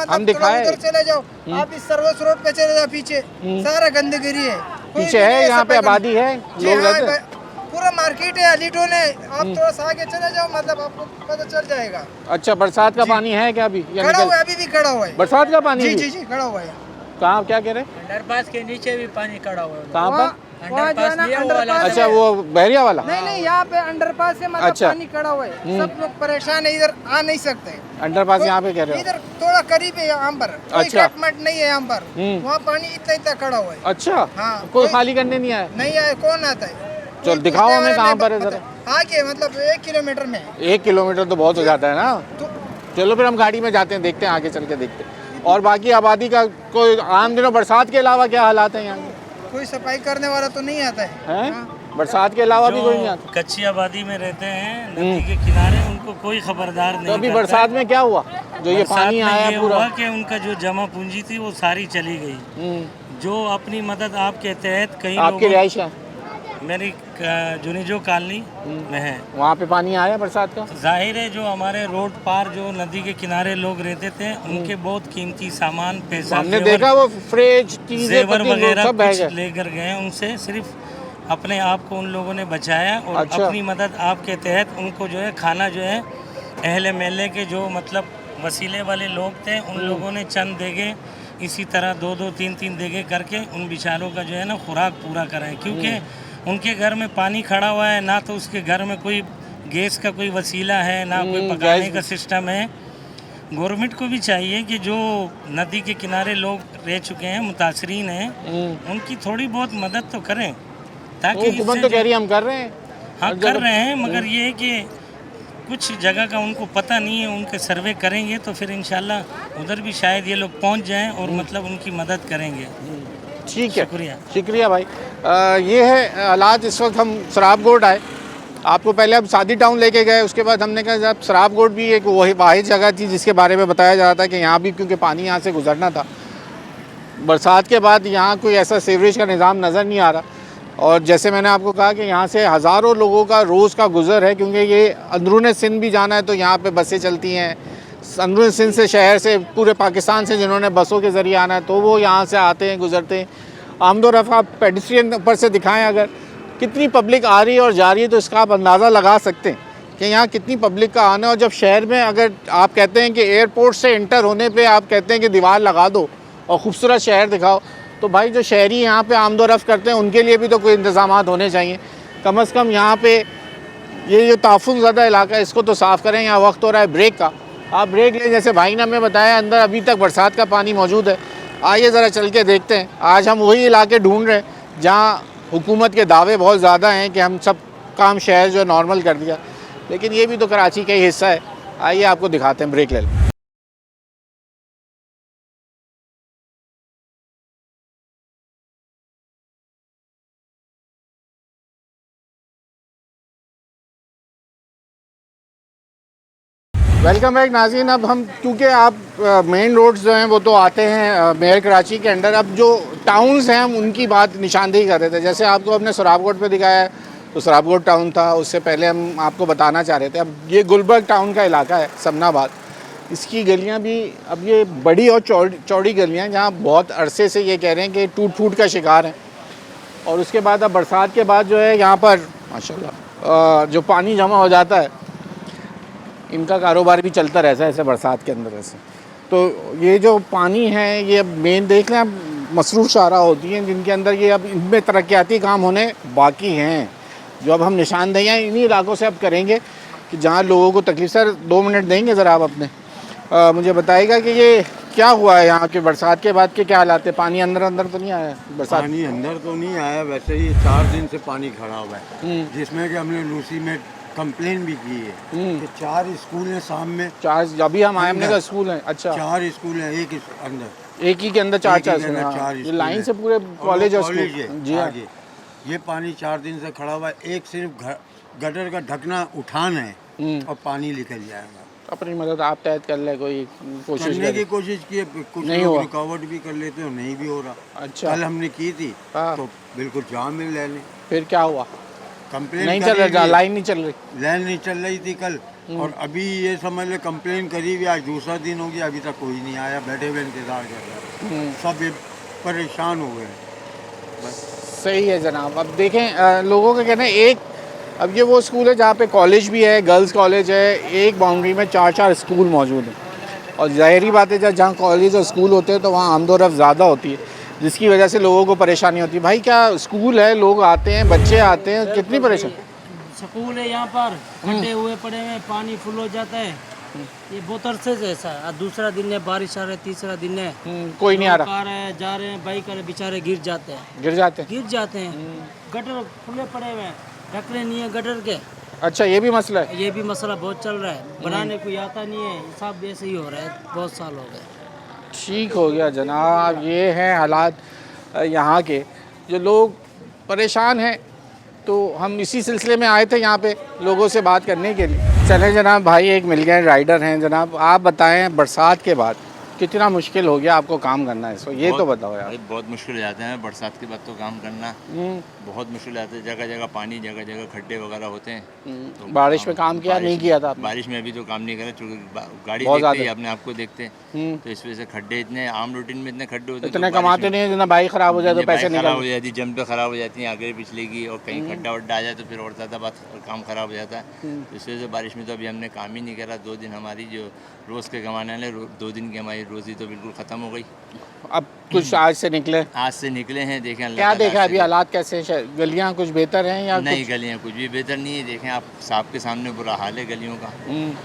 हम दिखाए। चले जाओ आप इस सर्विस रोड पे चले जाओ, पीछे सारा गंदगी है, पीछे है, यहाँ पे आबादी है, लोग रहते हैं, पूरा मार्केट है, अलीटोन है, आप थोड़ा सा आगे चले जाओ, मतलब आपको पता चल जाएगा। अच्छा, बरसात का पानी है क्या अभी? खड़ा हुआ है, अभी भी खड़ा हुआ है बरसात का पानी? जी खड़ा हुआ है। कहाँ, क्या कह रहे? अंडरपास के नीचे भी पानी खड़ा हुआ है। कहाँ पर? अंडरपास। अच्छा, वो बहरिया वाला? नहीं, यहाँ पे अंडरपास से मतलब अच्छा। पानी खड़ा हुआ है, सब लोग परेशान है, इधर आ नहीं सकते। अंडरपास यहाँ पे कह रहे हो? इधर थोड़ा करीब है यहाँ पर, कोई कटमट नहीं है यहाँ पर, वहाँ पानी इतना खड़ा हुआ है। अच्छा, हाँ, कोई खाली करने नहीं आया? नहीं आया, कौन आता है? चलो दिखाओ हमें कहाँ पर है जरा। आगे मतलब 1 किलोमीटर में। 1 किलोमीटर तो बहुत हो जाता है ना। चलो फिर हम गाड़ी में जाते हैं, देखते हैं, आगे चल के देखते हैं। और बाकी आबादी का कोई आम दिनों बरसात के अलावा क्या हालात हैं यहाँ के? कोई सफाई करने वाला तो नहीं आता है। बरसात के अलावा भी कोई नहीं आता? कच्ची आबादी में रहते हैं नदी के किनारे, उनको कोई खबरदार नहीं। तो अभी बरसात में क्या हुआ जो ये पानी आया पूरा? हुआ कि उनका जो जमा पूंजी थी वो सारी चली गई। जो अपनी मदद आपके तहत कहीं आपकी रिहाइश है? मेरी जुनिजो कॉलोनी में है, वहाँ पे पानी आया बरसात का? जाहिर है जो हमारे रोड पार जो नदी के किनारे लोग रहते थे उनके बहुत कीमती सामान, पैसा, हमने देखा वो फ्रिज, जेवर वगैरह कुछ लेकर गए। उनसे सिर्फ अपने आप को उन लोगों ने बचाया और अपनी मदद आपके तहत उनको जो है खाना जो है अहले महल्ले के जो मतलब वसीले वाले लोग थे उन लोगों ने चंद देगे इसी तरह 2-2, 3-3 देगे करके उन बेचारों का जो है ना खुराक पूरा कराएं, क्योंकि उनके घर में पानी खड़ा हुआ है, ना तो उसके घर में कोई गैस का कोई वसीला है, ना कोई पकाने का सिस्टम है। गवर्नमेंट को भी चाहिए कि जो नदी के किनारे लोग रह चुके हैं, मुतासरीन हैं, उनकी थोड़ी बहुत मदद तो करें, ताकि हुकूमत तो कह रही है हम कर रहे हैं। हाँ कर रहे हैं, मगर ये है कि कुछ जगह का उनको पता नहीं है, उनके सर्वे करेंगे तो फिर इंशाल्लाह उधर भी शायद ये लोग पहुंच जाएं और मतलब उनकी मदद करेंगे। ठीक है, शुक्रिया भाई। ये है हालात इस वक्त। हम शराब गोड आए, आपको पहले हम सादी टाउन लेके गए, उसके बाद हमने कहा जब शराब गोड भी एक वही वाहिद जगह थी जिसके बारे में बताया जा रहा था कि यहाँ भी क्योंकि पानी यहाँ से गुजरना था, बरसात के बाद यहाँ कोई ऐसा सीवरेज का निज़ाम नज़र नहीं आ रहा। और जैसे मैंने आपको कहा कि यहाँ से हज़ारों लोगों का रोज़ का गुज़र है, क्योंकि ये अंदरूने सिंध भी जाना है तो यहाँ पे बसें चलती हैं, अंदरूनी सिंध से, शहर से, पूरे पाकिस्तान से जिन्होंने बसों के ज़रिए आना है तो वो यहाँ से आते हैं, गुज़रते हैं। आमदोरफ़ा आप पेडिस्ट्रियन पर से दिखाएं अगर कितनी पब्लिक आ रही है और जा रही है, तो इसका आप अंदाज़ा लगा सकते हैं कि यहाँ कितनी पब्लिक का आना है। और जब शहर में अगर आप कहते हैं कि एयरपोर्ट से इंटर होने पर आप कहते हैं कि दीवार लगा दो और ख़ूबसूरत शहर दिखाओ, तो भाई जो शहरी यहाँ पे आमदोरफ़्त करते हैं उनके लिए भी तो कोई इंतज़ामात होने चाहिए। कम से कम यहाँ पे ये जो ताफुन ज़्यादा इलाका है इसको तो साफ़ करें। यहाँ वक्त हो रहा है ब्रेक का, आप ब्रेक लें। जैसे भाई ने हमें बताया अंदर अभी तक बरसात का पानी मौजूद है। आइए ज़रा चल के देखते हैं। आज हम वही इलाके ढूंढ रहे हैं जहाँ हुकूमत के दावे बहुत ज़्यादा हैं कि हम सब काम शहर जो नॉर्मल कर दिया, लेकिन ये भी तो कराची का ही हिस्सा है। आइए आपको दिखाते हैं, ब्रेक ले लें। वेलकम बैक नाज़रीन। अब हम, क्योंकि आप मेन रोड्स जो हैं वो तो आते हैं मेयर कराची के अंडर, अब जो टाउन्स हैं हम उनकी बात निशानदेही कर रहे थे। जैसे आपको अपने सराबकोट पे दिखाया है तो सराबकोट टाउन था, उससे पहले हम आपको बताना चाह रहे थे अब ये गुलबर्ग टाउन का इलाका है, समनाबाद। इसकी गलियाँ भी अब ये बड़ी और चौड़ी गलियाँ हैं जहाँ बहुत अरसे से ये कह रहे हैं कि टूट फूट का शिकार हैं। और उसके बाद अब बरसात के बाद जो है यहाँ पर माशाल्लाह जो पानी जमा हो जाता है, इनका कारोबार भी चलता रहता है ऐसे बरसात के अंदर ऐसे। तो ये जो पानी है ये अब मेन देख लें, अब मसरूफ़ शाहरा होती हैं जिनके अंदर ये अब इनमें तरक्याती काम होने बाकी हैं, जो अब हम निशानदेहियाँ इन्हीं इलाकों से अब करेंगे कि जहाँ लोगों को तकलीफ। सर 2 मिनट देंगे ज़रा आप अपने, मुझे बताइएगा कि ये क्या हुआ है यहाँ के बरसात के बाद के क्या हालात है? पानी अंदर तो नहीं आया? बरसात पानी अंदर तो नहीं आया, वैसे ही 4 दिन से पानी खड़ा हुआ है, जिसमें कि हमने लूसी में कंप्लेन भी की है कि 4 स्कूल हैं सामने। 4 अभी हम आए हमने कहा स्कूल हैं? अच्छा 4 स्कूल हैं एक ही के अंदर 4 स्कूल। ये लाइन से पूरे कॉलेज और स्कूल है। जी हाँ, ये पानी 4 दिन से खड़ा हुआ है। एक सिर्फ गटर का ढकना उठाना है और पानी निकल जाएगा। अपनी मदद आप तहत कर ले, कोई कोशिश करने की कोशिश की, कुछ नहीं लोग रुकावट भी कर लेते हो, नहीं भी हो रहा। अच्छा, कल हमने की थी तो बिल्कुल जाम में लाइन। फिर क्या हुआ? कंप्लेन नहीं चल रहा, लाइन नहीं चल रही, लाइन नहीं चल रही थी कल। और अभी ये समझ ले कंप्लेन करी भी, आज दूसरा दिन हो गया, अभी तक कोई नहीं आया, बैठे हुए इंतजार कर रहे हैं। सब ये परेशान हो गए। बस सही है जनाब। अब देखें लोगों का कहना है एक, अब ये वो स्कूल है जहाँ पे कॉलेज भी है, गर्ल्स कॉलेज है, एक बाउंड्री में 4 स्कूल मौजूद हैं। और ज़ाहिरी बात है जहाँ कॉलेज और स्कूल होते हैं तो वहाँ आमदोरफ्त ज़्यादा होती है, जिसकी वजह से लोगों को परेशानी होती है। भाई क्या स्कूल है, लोग आते हैं, बच्चे आते हैं, कितनी परेशानी? स्कूल है यहाँ पर, खड्डे हुए पड़े हैं, पानी फुल हो जाता है। ये बहुत अरसे से ऐसा है। दूसरा दिन है, बारिश आ रही है, तीसरा दिन है, कोई नहीं आ रहा, जा रहे हैं, बाइक वाले बेचारे गिर जाते हैं। गटर खुले पड़े हुए हैं, ढकने नहीं है गटर के। अच्छा, ये भी मसला है? ये भी मसला बहुत चल रहा है, बनाने कोई आता नहीं है, सब ऐसे ही हो रहा है, बहुत साल हो गए। ठीक हो गया जनाब, ये हैं हालात यहाँ के, जो लोग परेशान हैं। तो हम इसी सिलसिले में आए थे यहाँ पे लोगों से बात करने के लिए। चलें जनाब, भाई एक मिल गए, राइडर हैं जनाब। आप बताएं बरसात के बाद कितना मुश्किल हो गया आपको काम करना है इसको, ये तो बताओ यार। बहुत मुश्किल हो जाते हैं बरसात के बाद तो काम करना, बहुत मुश्किल हो जाता है। जगह जगह पानी, जगह जगह खड्डे वगैरह होते हैं। तो बारिश में काम किया नहीं किया था? बारिश में अभी तो काम नहीं करा, चूँकि गाड़ी देखते हैं, अपने आप को देखते हैं, तो इस वजह से खड्डे इतने आम रूटीन में इतने खड्डे होते हैं। इतने कमाते नहीं है, जितना बाइक खराब हो जाए तो पैसे खराब हो जाती है, जंप खराब हो जाती है आगे पिछले की, और कहीं खड्डा वड्डा आ जाए तो फिर और ज़्यादा बात काम खराब हो जाता है। तो इस वजह से बारिश में तो अभी हमने काम ही नहीं करा। 2 दिन हमारी जो रोज़ के कमाने वाले 2 दिन की हमारी रोज़ी तो बिल्कुल ख़त्म हो गई। अब कुछ आज से निकले हैं, देखें क्या देखा अभी हालात कैसे हैं? गलियाँ कुछ बेहतर हैं या नहीं? गलियाँ कुछ भी बेहतर नहीं है। देखें आप, साहब के सामने बुरा हाल है गलियों का,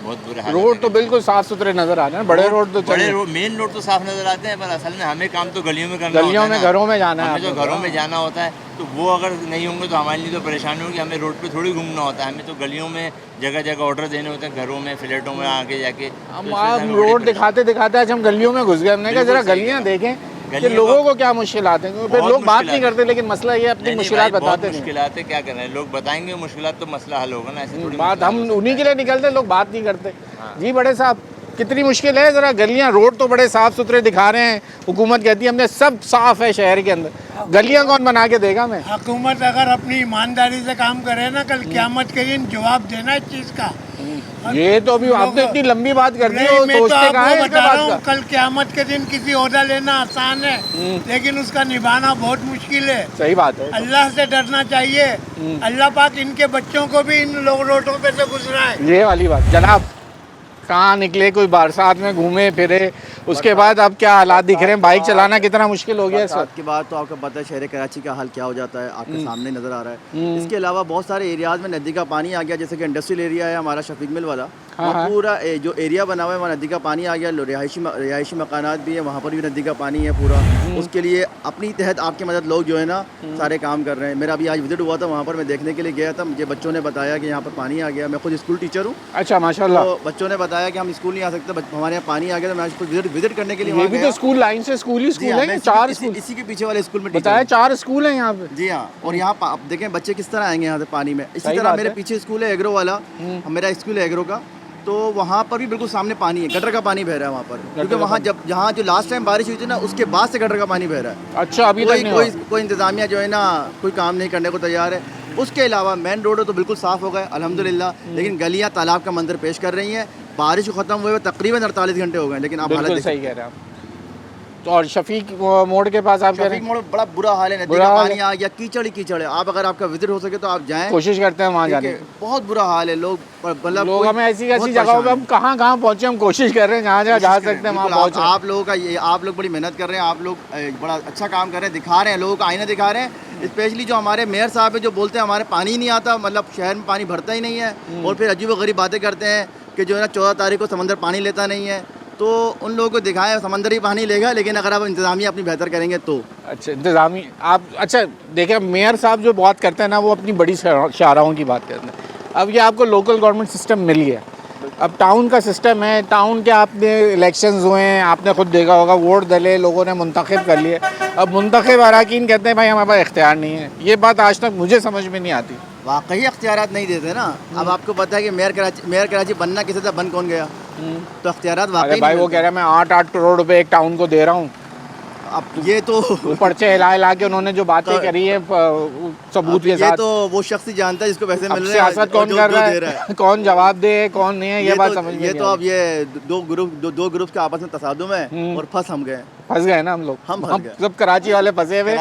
बहुत बुरा हाल। रोड तो बिल्कुल साफ सुथरे नजर आ रहे हैं, बड़े रोड तो मेन रोड तो साफ नजर आते हैं, पर असल में हमें काम तो गलियों में करना, गलियों में घरों में जाना है, जो घरों में जाना होता है। तो वो अगर नहीं होंगे तो हमारे लिए तो परेशानी होगी। हमें रोड पे थोड़ी घूमना होता है, हमें तो गलियों में जगह जगह ऑर्डर देने होते हैं, घरों में, फ्लैटों में आके जाके। हम रोड दिखाते दिखाते आज हम गलियों में घुस गए। हमने कहा जरा गलियाँ देखें कि लोगों को क्या मुश्किलात हैं। फिर लोग बात नहीं करते, लेकिन मसला ये अपनी मुश्किलात बताते नहीं। मुश्किलात है, क्या कर रहे हैं लोग, बताएंगे मुश्किलात तो मसला हल होगा ना। ऐसे थोड़ी बात हम उन्हीं के लिए निकलते, लोग बात नहीं करते। जी बड़े साहब, कितनी मुश्किल है, ज़रा गलियाँ, रोड तो बड़े साफ़ सुथरे दिखा रहे हैं, हुकूमत कहती है हमने सब साफ़ है शहर के अंदर, गलियाँ कौन बना के देगा? मैं हुकूमत अगर अपनी ईमानदारी से काम करे ना, कल क़यामत के दिन जवाब देना इस चीज़ का। ये तो अभी आप तो इतनी लंबी बात कर दी हो, सोचते कहाँ हैं इसके बाद का? कल क़यामत के दिन किसी ओहदा लेना आसान है, लेकिन उसका निभाना बहुत मुश्किल है। सही बात है। अल्लाह से डरना चाहिए। अल्लाह पाक इनके बच्चों को भी इन रोडों पे से गुजरा है। ये वाली बात जनाब, कहाँ निकले, कोई बरसात में घूमे फिरे, उसके बाद अब क्या हालात दिख रहे हैं? बाइक चलाना कितना मुश्किल हो गया इस वक्त। के बाद तो आपको पता है शहर कराची का हाल क्या हो जाता है, आपके सामने नज़र आ रहा है। इसके अलावा बहुत सारे एरियाज में नदी का पानी आ गया, जैसे कि इंडस्ट्रियल एरिया है हमारा शफीक मिल वाला, वहाँ पूरा जो एरिया बना हुआ है वहाँ नदी का पानी आ गया। रिहायशी मकानात भी है, वहाँ पर भी नदी का पानी है पूरा। उसके लिए अपनी तहत आपकी मदद लोग जो है ना सारे काम कर रहे हैं। मेरा अभी आज विजिट हुआ था वहाँ पर, मैं देखने के लिए गया था, मुझे बच्चों ने बताया कि यहाँ पर पानी आ गया। मैं खुद स्कूल टीचर हूँ। अच्छा, माशाल्लाह। तो बच्चों ने बताया कि हम स्कूल नहीं आ सकते, हमारे यहाँ पानी आ गया, तो मैं आज विजिट करने के लिए ये भी तो स्कूल लाइन से स्कूल ही स्कूल है, 4 स्कूल इसी के पीछे वाले स्कूल में बताया 4 स्कूल है यहाँ पे। जी हाँ, और यहाँ आप देखें बच्चे किस तरह आएंगे यहाँ से पानी में। इसी तरह मेरे पीछे स्कूल है एग्रो वाला, मेरा स्कूल है एग्रो का, तो वहाँ पर भी बिल्कुल सामने पानी है, गटर का पानी बह रहा है वहाँ पर, क्योंकि वहाँ जहाँ जो लास्ट टाइम बारिश हुई थी ना उसके बाद से गटर का पानी बह रहा है। अच्छा, अभी कोई इंतजामिया जो है ना कोई काम नहीं करने को तैयार है। उसके अलावा मेन रोड तो बिल्कुल साफ़ हो गए अल्हम्दुलिल्लाह, लेकिन गलियाँ तालाब का मंजर पेश कर रही हैं। बारिश ख़त्म हुए तकरीबन 48 घंटे हो गए, लेकिन आप हालत सही कह रहे हैं आप। तो और शफीक मोड़ के पास आप कह रहे हैं मोड़ बड़ा बुरा हाल है, नदी का पानी आ गया, कीचड़ ही कीचड़ है। आप अगर आपका विजिट हो सके तो आप जाएं, कोशिश करते हैं वहाँ जाने। बहुत बुरा हाल है, लोग मतलब लोग हमें ऐसी जगहों पे हम कहाँ पहुँचे, हम कोशिश कर रहे हैं जहाँ जा सकते हैं वहाँ पहुँचे। आप लोगों का ये, आप लोग बड़ी मेहनत कर रहे हैं, आप लोग बड़ा अच्छा काम कर रहे हैं, दिखा रहे हैं लोगों को आईना दिखा रहे हैं। स्पेशली जो हमारे मेयर साहब है जो बोलते हैं हमारे पानी नहीं आता, मतलब शहर में पानी भरता ही नहीं है, और फिर अजीब व गरीब बातें करते हैं कि जो है ना 14 तारीख को समंदर पानी लेता नहीं है। तो उन लोगों को दिखाएं समंदर ही पानी लेगा, लेकिन अगर आप इंतज़ामिया अपनी बेहतर करेंगे तो। अच्छा, इंतज़ामी आप अच्छा देखें, मेयर साहब जो बात करते हैं ना वो अपनी बड़ी शाहराहों की बात करते हैं। अब ये आपको लोकल गवर्नमेंट सिस्टम मिल गया, अब टाउन का सिस्टम है, टाउन के आपने इलेक्शंस हुए हैं, आपने खुद देखा होगा, वोट डले, लोगों ने मुंतखब कर लिए। अब मुंतखब अराकीन कहते हैं भाई हमारे पास इख्तियार नहीं है। ये बात आज तक मुझे समझ में नहीं आती। वाकई इख्तियारात नहीं देते ना। अब आपको पता है कि मेयर कराची बनना किसी से बन कौन गया, तो इख्तियारात वाकई भाई वो कह रहा है मैं 8 करोड़ रुपए एक टाउन को दे रहा हूँ। अब ये तो पर्चे हिला के उन्होंने जो बातें करी है सबूत के साथ, ये तो वो शख्स ही जानता है जिसको पैसे मिल रहे हैं। सियासत कौन कर रहा है, कौन जवाब दे, कौन नहीं है, ये बात समझ में। ये तो अब ये दो ग्रुप के आपस में तसादुम है और फंस गए ना हम लोग। हम सब कराची वाले फंसे हुए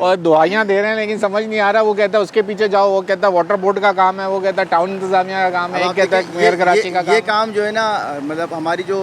और दुआइयाँ दे रहे हैं, लेकिन समझ नहीं आ रहा। वो कहता है उसके पीछे जाओ, वो कहता है वाटर बोर्ड का काम है, वो कहता है टाउन इंतजामिया का काम है, एक कहता है मेयर कराची का काम। ये काम जो है ना, मतलब हमारी जो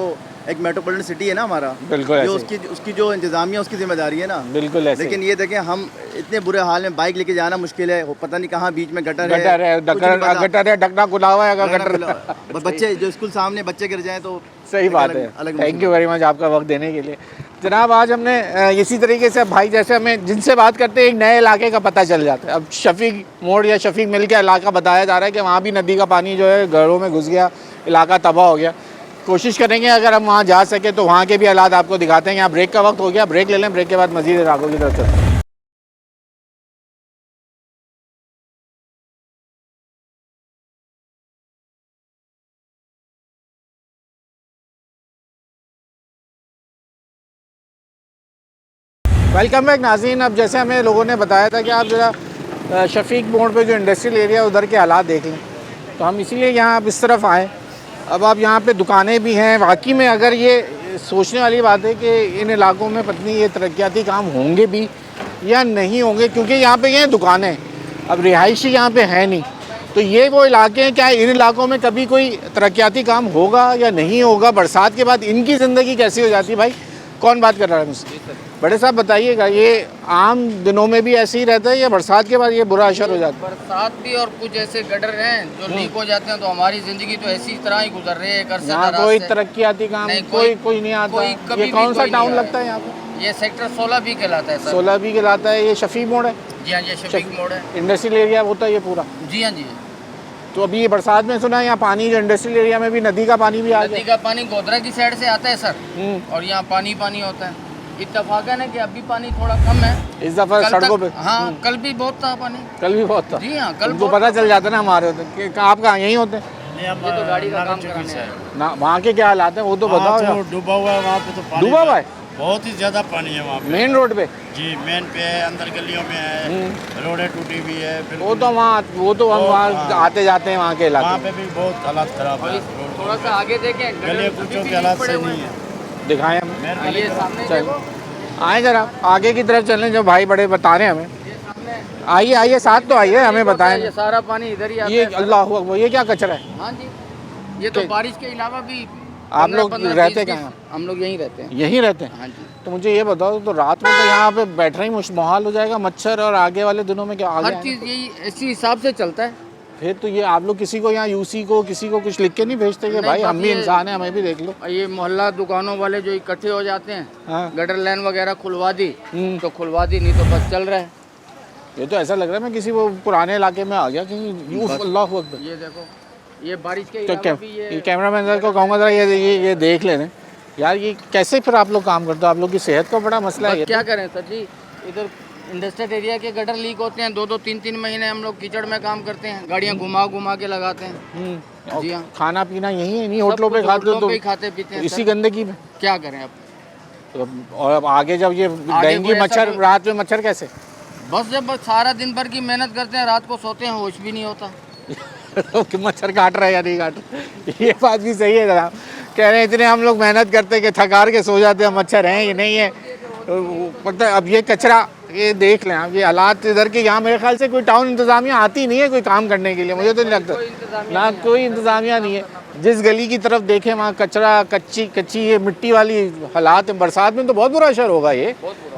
एक मेट्रोपॉलिटन सिटी है ना हमारा, बिल्कुल जो उसकी जो इंतजामिया उसकी जिम्मेदारी है ना, बिल्कुल ऐसे। लेकिन ये देखें हम इतने बुरे हाल में बाइक लेके जाना मुश्किल है, पता नहीं कहाँ बीच में गटर है, ढकना खुला हुआ है गटर। बच्चे जो स्कूल सामने बच्चे गिर जाए तो सही बात है। थैंक यू वेरी मच आपका वक्त देने के लिए जनाब। आज हमने इसी तरीके से भाई जैसे हमें जिनसे बात करते हैं एक नए इलाके का पता चल जाता है। अब शफीक मोड़ या शफीक मिल के इलाका बताया जा रहा है कि वहाँ भी नदी का पानी जो है घरों में घुस गया, इलाका तबाह हो गया। कोशिश करेंगे अगर हम वहाँ जा सके तो वहाँ के भी हालात आपको दिखाते हैं। यहाँ ब्रेक का वक्त हो गया, ब्रेक ले लें, ब्रेक के बाद मज़ीद इलाकों की तरफ चलते हैं। वेलकम बैक नाज़रीन। अब जैसे हमें लोगों ने बताया था कि आप ज़रा शफीक मोड़ पे जो इंडस्ट्रियल एरिया उधर के हालात देख लें, तो हम इसीलिए यहाँ अब इस तरफ आए। अब आप यहाँ पे दुकानें भी हैं। वाकई में अगर ये सोचने वाली बात है कि इन इलाकों में पत्नी ये तरक्याती काम होंगे भी या नहीं होंगे, क्योंकि यहाँ पे ये दुकानें अब रिहायशी यहाँ पे है नहीं। तो ये वो इलाके हैं, क्या इन इलाकों में कभी कोई तरक्याती काम होगा या नहीं होगा? बरसात के बाद इनकी ज़िंदगी कैसी हो जाती है? भाई कौन बात कर रहा है मुझसे? बड़े साहब बताइएगा, ये आम दिनों में भी ऐसे ही रहता है या बरसात के बाद ये बुरा असर हो जाता है? बरसात भी और कुछ ऐसे गटर हैं जो लीक हो जाते हैं, तो हमारी जिंदगी तो ऐसी तरह ही गुजर रही है। यहाँ कोई तरक्याती काम कोई नहीं आता। ये कौन सा टाउन लगता है यहाँ पे? ये सेक्टर 16 भी कहलाता है। 16 भी कहलाता है। ये शफीक मोड़ है? जी हाँ, ये शफीक मोड़ है। इंडस्ट्रियल एरिया होता है ये पूरा? जी हाँ जी। तो अभी ये बरसात में सुना है यहाँ पानी जो इंडस्ट्रियल एरिया में भी नदी का पानी भी आ गया। नदी का पानी गोधरा की साइड से आता है सर, और यहाँ पानी होता है। इत्तेफाकन है कि अभी पानी थोड़ा कम है इस दफा सड़कों पे। हाँ, कल भी बहुत था पानी। कल भी बहुत था? जी हाँ, कल तो पता चल जाता है ना हमारे होते कि आप कहाँ यहीं होते हैं? ये तो गाड़ी का काम कराने है ना। वहाँ के क्या हालात है वो तो बताओ। डूबा हुआ है वहाँ पे, तो पानी डूबा हुआ है, बहुत ही ज्यादा पानी है वहाँ पे। मेन रोड पे? जी, मेन पे है, अंदर गलियों में है, रोडें टूटी हुई है। वो तो हम वहाँ आते जाते हैं वहाँ के इलाके। वहाँ पे भी बहुत हालात खराब है। थोड़ा सा आगे देखें, गलियों कुचों के हालात से नहीं है। दिखाएं हम, ये सामने देखो। आए जरा आगे की तरफ चलें, जो भाई बड़े बता रहे हैं हमें। आइए साथ तो आइए, हमें बताएं। ये सारा पानी इधर ही आता है। ये अल्लाह अकबर, ये क्या कचरा है? हाँ जी, ये तो बारिश के अलावा भी आप लोग रहते कहाँ? हम लोग यहीं रहते हैं। यहीं रहते हैं? हाँ जी। तो मुझे ये बताओ, तो रात में तो यहाँ पे बैठना ही मुश्किल हो जाएगा, मच्छर, और आगे वाले दिनों में क्या आगे हर चीज़ यही इसी हिसाब से चलता है। फिर तो ये आप लोग किसी को यहाँ यूसी को किसी को कुछ लिख के नहीं भेजते कि भाई हम भी इंसान हैं, हमें भी देख लो? ये मोहल्ला दुकानों वाले जो इकट्ठे हो जाते हैं, हाँ। गटर लाइन वगैरह खुलवा दी तो खुलवा दी, नहीं तो बस चल रहा है। ये तो ऐसा लग रहा है मैं किसी वो पुराने इलाके में आ गया कहीं। अल्लाह अकबर। ये देखो, ये बारिश के तो अलावा भी ये कैमरामैन को कहूँगा जरा ये देख लेने यार, ये कैसे फिर आप लोग काम करते हो? आप लोग की सेहत का बड़ा मसला है। क्या करें सर जी, इधर इंडस्ट्रियल एरिया के गटर लीक होते हैं, 2-2 3-3 महीने हम लोग कीचड़ में काम करते हैं, गाड़ियाँ घुमा के लगाते हैं। जी हाँ। खाना पीना यही है, नहीं होटलों पे खाते हो? तो खाते पीते हैं इसी गंदगी में क्या करें अब? तो और अब आगे जब ये डेंगू मच्छर, रात में मच्छर कैसे? बस जब सारा दिन भर की मेहनत करते हैं, रात को सोते हैं, होश भी नहीं होता। कि मच्छर काट रहा है या नहीं काट रहा, ये बात भी सही है जनाब। कह रहे हैं इतने हम लोग मेहनत करते हैं कि थकार के सो जाते हैं, मच्छर हैं ये नहीं है। मतलब अब ये कचरा, ये देख लें आप, ये हालात इधर के। यहाँ मेरे ख्याल से कोई टाउन इंतज़ामिया आती नहीं है कोई काम करने के लिए, मुझे तो नहीं लगता ना कोई इंतज़ामिया नहीं है। जिस गली की तरफ देखें वहाँ कचरा, कच्ची ये मिट्टी वाली हालात है। बरसात में तो बहुत बुरा असर होगा ये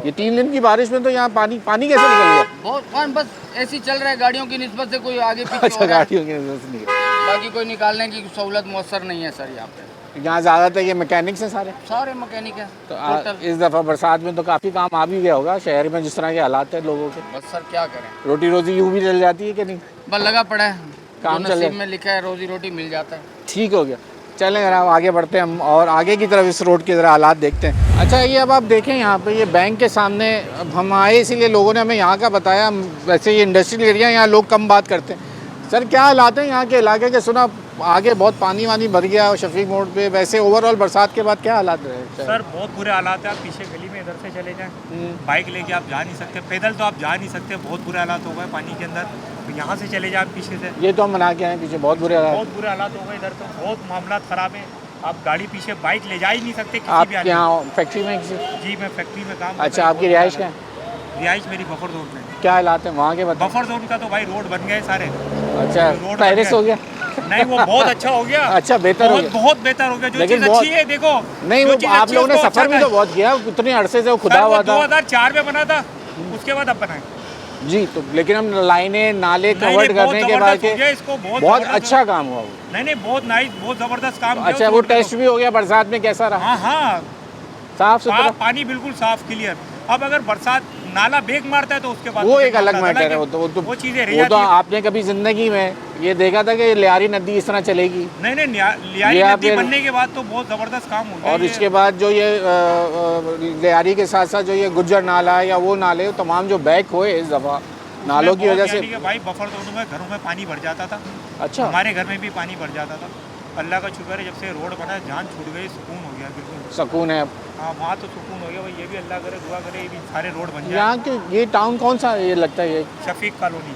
3 दिन की बारिश में तो यहाँ पानी कैसे निकल गया? बहुत बस ऐसे ही चल रहा है, गाड़ियों की निस्बत से कोई आगे पीछे अच्छा, गाड़ियों की निस्बत से, बाकी कोई निकालने की सहूलत मुयसर नहीं है सर यहाँ पे। यहाँ ज़्यादातर ये मैकेनिक्स हैं, सारे मैकेनिक हैं। तो इस दफ़ा बरसात में तो काफ़ी काम आ भी गया होगा शहर में, जिस तरह के हालात है लोगों के। बस सर क्या करें, रोटी रोजी यूँ भी चल जाती है कि नहीं? बस लगा पड़ा है, काम चल नसीब में लिखा है, रोजी रोटी मिल जाता है। ठीक हो गया, चलें जरा आगे बढ़ते हैं हम और आगे की तरफ इस रोड के ज़रा हालात देखते हैं। अच्छा, ये अब आप देखें यहाँ पे ये बैंक के सामने अब हम आए, इसीलिए लोगों ने हमें यहाँ का बताया। वैसे ये इंडस्ट्रियल एरिया, यहाँ लोग कम बात करते हैं। सर क्या हालात हैं यहाँ के इलाके के? सुना आगे बहुत पानी भर गया शफीक मोड़ पे। वैसे ओवरऑल बरसात के बाद क्या हालात रहे? सर बहुत बुरे हालात हैं। आप पीछे गली में इधर से चले जाएं, बाइक लेके आप जा नहीं सकते, पैदल तो आप जा नहीं सकते, बहुत बुरे हालात हो गए पानी के अंदर। तो यहाँ से चले जाए आप पीछे से, ये तो हम बना के आए पीछे, बहुत बुरे हालात हो गए इधर, तो बहुत मामला ख़राब है। आप गाड़ी पीछे बाइक ले जा ही नहीं सकते किसी आप भी। यहाँ फैक्ट्री में किसी? जी मैं फैक्ट्री में काम। अच्छा, आपकी रिहाइश क्या है? रिहाइश मेरी बफर जोन में। क्या हालात है वहाँ के? बफर जोन का तो भाई रोड बन गए सारे। अच्छा, टेरेस हो गया? नहीं, वो बहुत अच्छा हो गया। अच्छा, बेहतर हो गया, बहुत बेहतर हो गया। जो चीज़ अच्छी है देखो, नहीं वो आप लोगों ने सफर भी तो बहुत किया, कितने अरसे से वो खुदा हुआ था। 2004 में बना था, उसके बाद अब बनाए जी। तो लेकिन हम लाइनें नाले कवर्ड करने के बाद के इसको बहुत अच्छा काम हुआ। नहीं बहुत नाइस, बहुत जबरदस्त काम। अच्छा, वो टेस्ट भी हो गया बरसात में, कैसा रहा? हाँ, साफ सुथरा पानी, बिल्कुल साफ क्लियर। अब अगर बरसात नाला बेग मारता है तो उसके बाद वो एक अलग मैटर है। वो चीज़ें वो तो आपने कभी जिंदगी में ये देखा था कि लियारी नदी इस तरह चलेगी? नहीं, लियारी नदी बनने के बाद तो बहुत ज़बरदस्त काम हो गया। और इसके बाद जो ये लियारी के साथ साथ जो ये गुज्जर नाला या वो नाले तमाम जो बैक हुए इस दफ़ा नालों की वजह से। भाई बफर जोनों में घरों में पानी भर जाता था। अच्छा, हमारे घर में भी पानी भर जाता था। अल्लाह का शुक्र है, जब से रोड बना जान छूट गई, सुकून हो गया, बिल्कुल सुकून है अब। हाँ, वहाँ तो सुकून हो गया भाई। ये भी अल्लाह करे, दुआ करे, ये भी सारे रोड बन जाए। यहाँ के ये टाउन कौन सा ये लगता है? ये शफीक कॉलोनी।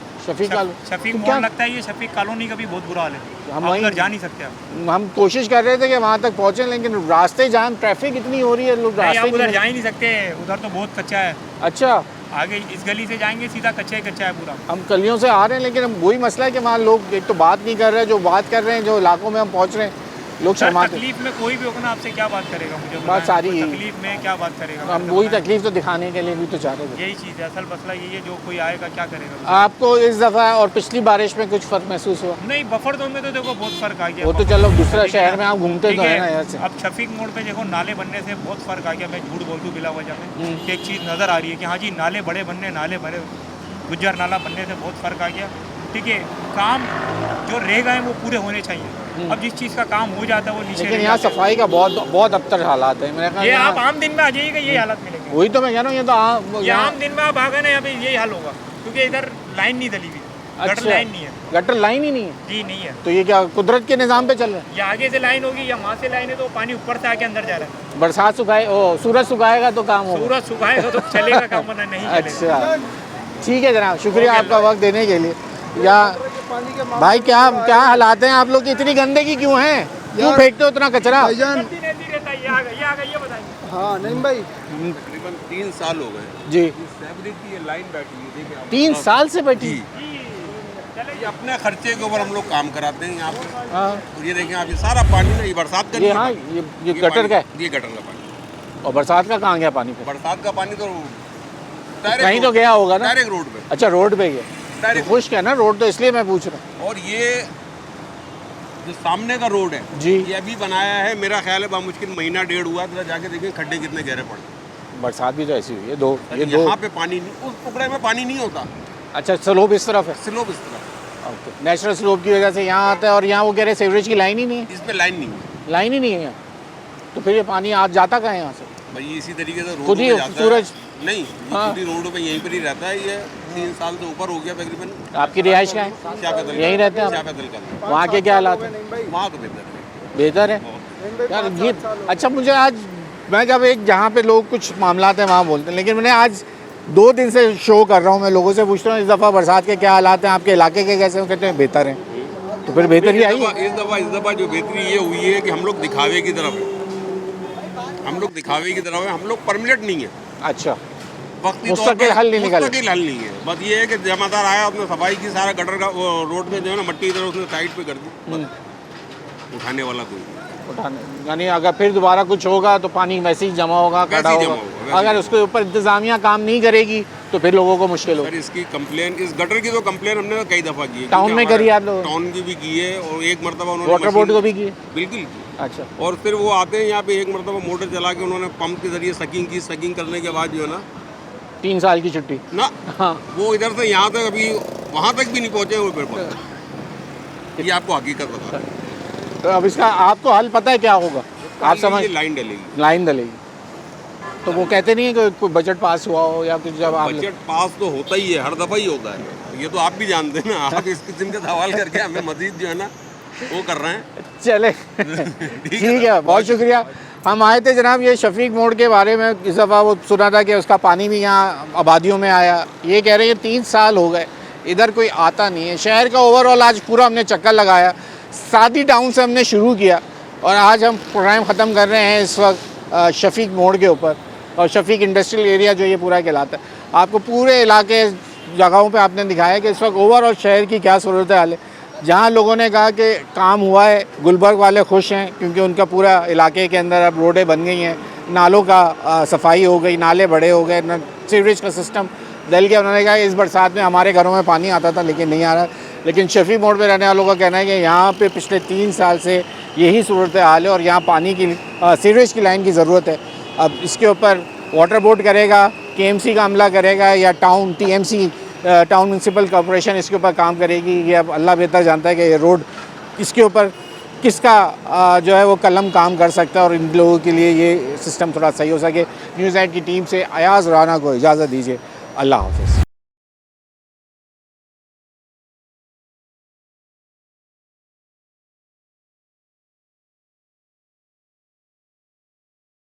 शफीक मोड़ लगता है ये। शफीक कॉलोनी का भी बहुत बुरा हाल है, हम उधर जा नहीं सकते। हम कोशिश कर रहे थे कि वहाँ तक पहुँचे, लेकिन रास्ते जाम, ट्रैफिक इतनी हो रही है, लोग रास्ते उधर जा ही नहीं सकते, उधर तो बहुत कच्चा है। अच्छा, आगे इस गली से जाएंगे सीधा कच्चा है पूरा। हम गलियों से आ रहे हैं, लेकिन वही मसला है कि वहाँ लोग एक तो बात नहीं कर रहे, जो बात कर रहे हैं, जो इलाकों में हम पहुँच रहे हैं लोग शर्माते। तकलीफ में कोई भी होगा ना, आपसे क्या बात करेगा? मुझे बात सारी है, तकलीफ में क्या बात करेगा? हम वही तकलीफ तो दिखाने के लिए भी तो चाह रहे थे। यही चीज़ है, असल मसला यही है, जो कोई आएगा क्या करेगा? आपको इस दफ़ा और पिछली बारिश में कुछ फ़र्क महसूस हुआ? नहीं, बफर जोन में तो देखो बहुत फ़र्क आ गया। वो तो चलो दूसरा शहर में आप घूमते तो है ना यहाँ से। अब शफीक मोड़ पे देखो नाले बनने से बहुत फ़र्क आ गया। मैं झूठ बोल दूँ बिला वजह में कि एक चीज़ नज़र आ रही है कि हाँ जी नाले बड़े बनने, नाले बड़े गुज्जर नाला बनने से बहुत फ़र्क आ गया। ठीक है, काम जो रह गए वो पूरे होने चाहिए। अब जिस चीज़ का काम हो जाता है वो नीचे। लेकिन यहाँ सफाई का बहुत अबतर हालात है। मेरे ये आप आम दिन में आ जाइएगा, यही हालत मिलेगी। वही तो मैं कह रहा हूँ, ये तो आम दिन में आप आ गए ना, यहाँ पे यही हाल होगा, क्योंकि इधर लाइन नहीं डली हुई। गटर लाइन नहीं है। गटर लाइन ही नहीं है? जी नहीं है। तो ये क्या कुदरत के निज़ाम पे चल रहा है? या आगे से लाइन होगी या वहाँ से लाइन है, तो पानी ऊपर से आके अंदर जा रहा है। बरसात सूरज सुखाएगा तो काम होगा। सूरज सुखाएगा तो चलेगा काम, वरना नहीं चलेगा। अच्छा, ठीक है जनाब, शुक्रिया आपका वक्त देने के लिए। या भाई क्या हालात हैं आप लोग की? इतनी गंदगी क्यों है? क्यों फेंकते हो इतना कचरा? हाँ नहीं भाई, तकरीबन 3 साल हो गए जी। की लाइन बैठी है। 3 साल से बैठी? ये अपने खर्चे के ऊपर हम लोग काम कराते हैं यहाँ पर। हाँ। और ये देखें आप, ये सारा पानी ना, ये बरसात का ये नहीं है हाँ पानी। ये गटर का है, ये गटर का पानी। और बरसात का कहाँ गया पानी पे? बरसात का पानी तो कहीं तो गया होगा ना, डायरेक्ट रोड पे। अच्छा रोड पे गया, डायरेक्ट खुश्क है ना रोड, तो इसलिए मैं पूछ रहा हूँ। और ये जो सामने का रोड है जी, ये अभी बनाया है, मेरा ख्याल है बामुश्किल महीना डेढ़ हुआ, तो जाके देखें खड्डे कितने गहरे पड़े। बरसात भी तो ऐसी हुई है, दो ये दो। यहाँ पे पानी नहीं, उस टुकड़े में पानी नहीं होता। अच्छा स्लोप इस तरफ है, स्लोप इस तरफ, ओके, नेचुरल स्लोप की वजह से यहाँ आता है, और यहाँ वो कह रहे सीवरेज की लाइन ही नहीं है, इस पे लाइन नहीं है, लाइन ही नहीं है यहाँ, तो फिर ये पानी आज जाता कहाँ है यहाँ से? भाई इसी तरीके से रोड खुद ही पे जाता सूरज है। नहीं, हाँ। खुद ही रोड पे यहीं पर ही रहता है। ये 3 साल से ऊपर हो गया तकरीबन। आपकी रिहाइश कहाँ है? शाहपैदल यहीं रहते हैं आप? शाहपैदल का। वहाँ के क्या हालात हैं? वहाँ तो बेहतर है, बेहतर है यार ये। अच्छा मुझे आज, मैं जब एक जहाँ पे लोग कुछ मामलात हैं वहाँ बोलते हैं, लेकिन मैंने आज 2 दिन से शो कर रहा हूँ, मैं लोगों से पूछ रहा हूँ इस दफ़ा बरसात के क्या हालात हैं, आपके इलाके के कैसे हैं? कहते हैं बेहतर हैं, तो फिर बेहतर ही आई है। इस दफ़ा जो बेहतरी ये हुई है कि हम लोग दिखावे की तरफ है, हम लोग दिखावे की तरफ है, हम लोग परमानेंट नहीं है। अच्छा, वक्ती मुस्तकिल हल नहीं निकला, मुस्तकिल हल नहीं है। बस ये है कि जमादार आया, उसने सफाई की, सारा गटर का वो रोड में जो है ना मट्टी इधर उसने साइड पे कर दी, उठाने वाला कोई नहीं। उठाने यानी अगर फिर दोबारा कुछ होगा तो पानी वैसे ही जमा होगा, खड़ा होगा। अगर उसके ऊपर इंतजामिया काम नहीं करेगी तो फिर लोगों को मुश्किल होगी। इसकी कंप्लेन, इस गटर की तो कंप्लेन हमने कई दफ़ा की है, टाउन में करी आप लोग? टाउन की भी की है, और एक मरतबा उन्होंने वाटर बोर्ड को भी की है? बिल्कुल की। अच्छा, और फिर वो आते हैं यहाँ पे, एक मरतबा मोटर चला के उन्होंने पंप के जरिए सकिंग की, सकिंग करने के बाद जो है ना 3 साल की छुट्टी ना, हाँ, वो इधर से यहाँ तक अभी वहाँ तक भी नहीं पहुँचे वो पेड़। ये आपको हकीकत बता रहा है। तो अब इसका आपको हल पता है क्या होगा? आप समझ, लाइन डलेगी, लाइन डलेगी। तो वो कहते नहीं है कि कोई बजट पास हुआ हो या कुछ, जब आप बजट पास तो होता ही है, हर दफ़ा ही होता है, ये तो आप भी जानते हैं ना। आप इस किस्म के सवाल करके हमें मजीद जो है ना वो कर रहे हैं। चले ठीक है, बहुत शुक्रिया। हम आए थे जनाब ये शफीक मोड़ के बारे में, इस दफ़ा वो सुना था कि उसका पानी भी यहाँ आबादियों में आया। ये कह रहे हैं 3 साल हो गए इधर कोई आता नहीं है। शहर का ओवरऑल आज पूरा हमने चक्कर लगाया, सादी टाउन से हमने शुरू किया, और आज हम प्रोग्राम ख़त्म कर रहे हैं इस वक्त शफीक मोड़ के ऊपर, और शफीक इंडस्ट्रियल एरिया जो ये पूरा कहलाता है। आपको पूरे इलाके जगहों पे आपने दिखाया कि इस वक्त ओवरऑल शहर की क्या सूरत हाल है। जहाँ लोगों ने कहा कि काम हुआ है, गुलबर्ग वाले खुश हैं क्योंकि उनका पूरा इलाके के अंदर अब रोडें बन गई हैं, नालों का सफाई हो गई, नाले बड़े हो गए, सीवरेज का सिस्टम डल गया। उन्होंने कहा इस बरसात में हमारे घरों में पानी आता था लेकिन नहीं आ रहा। लेकिन शफीक मोड़ पे रहने वालों का कहना है कि यहाँ पे पिछले 3 साल से यही सूरत हाल है, और यहाँ पानी की सीवरेज की लाइन की ज़रूरत है। अब इसके ऊपर वाटर बोर्ड करेगा, KMC का अमला करेगा, या town TMC town municipal corporation इसके ऊपर काम करेगी। ये अब अल्लाह बेहतर जानता है कि ये रोड इसके ऊपर किसका जो है वो कलम काम कर सकता है, और इन लोगों के लिए ये सिस्टम थोड़ा सही हो सके। न्यूज़ 8 की टीम से अयाज़ राना को इजाज़त दीजिए, अल्लाह हाफ़िज़।